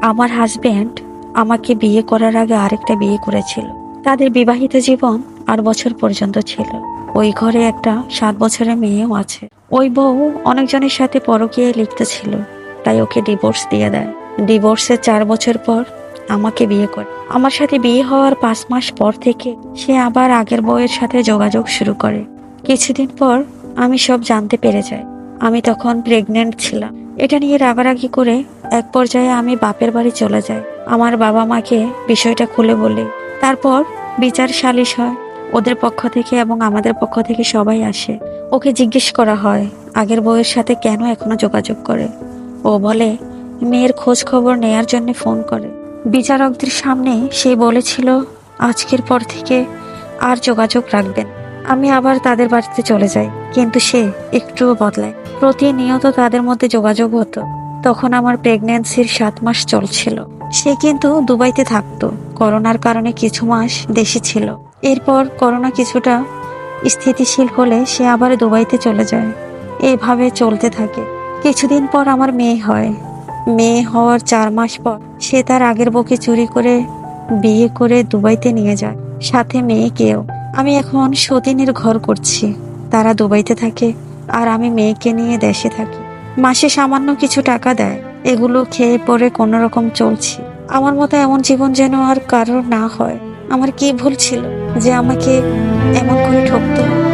আমার হাজবেন্ড আমাকে বিয়ে করার আগে আরেকটা বিয়ে করেছিল। তাদের বিবাহিত জীবন 8 বছর পর্যন্ত ছিল। ওই ঘরে একটা 7 বছরের মেয়েও আছে। ওই বউ অনেকজনের সাথে পরকীয়ায় লিপ্ত ছিল, তাই ওকে ডিভোর্স দিয়ে দেয়। ডিভোর্সের 4 বছর পর আমাকে বিয়ে করে। আমার সাথে বিয়ে হওয়ার 5 মাস পর থেকে সে আবার আগের বউয়ের সাথে যোগাযোগ শুরু করে। কিছুদিন পর আমি সব জানতে পেরে যাই। আমি তখন প্রেগনেন্ট ছিলাম। এটা নিয়ে রাগারাগি করে এক পর্যায়ে আমি বাপের বাড়ি চলে যাই। আমার বাবা মাকে বিষয়টা খুলে বলি। তারপর বিচার সালিশ হয়। ওদের পক্ষ থেকে এবং আমাদের পক্ষ থেকে সবাই আসে। ওকে জিজ্ঞেস করা হয় আগের বউয়ের সাথে কেন এখনো যোগাযোগ করে। ও বলে মেয়ের খোঁজ খবর নেয়ার জন্য ফোন করে। বিচারকদের সামনে সে বলেছিল আজকের পর থেকে আর যোগাযোগ রাখবেন। আমি আবার তাদের বাড়িতে চলে যাই, কিন্তু সে একটুও বদলায়। প্রতিনিয়ত তাদের মধ্যে যোগাযোগ হতো। তখন আমার প্রেগন্যান্সির 7 মাস চলছিল। সে কিন্তু দুবাইতে থাকতো। করোনার কারণে কিছু মাস দেশে ছিল। এরপর করোনা কিছুটা স্থিতিশীল হলে সে আবার দুবাইতে চলে যায়। এইভাবে চলতে থাকে। কিছুদিন পর আমার মেয়ে হয়। মেয়ে হওয়ার 4 মাস পর সে তার আগের বউকে চুরি করে বিয়ে করে দুবাইতে নিয়ে যায়, সাথে মেয়েকেও। আমি এখন সতীনের ঘর করছি। তারা দুবাইতে থাকে আর আমি মেয়েকে নিয়ে দেশে থাকি। মাসে সামান্য কিছু টাকা দেয়, এগুলো খেয়ে পরে কোনো রকম চলছি। আমার মতো এমন জীবন যেন আর কারোর না হয়। আমার কি ভুল ছিল যে আমাকে এমন করে ঠকতে হবে?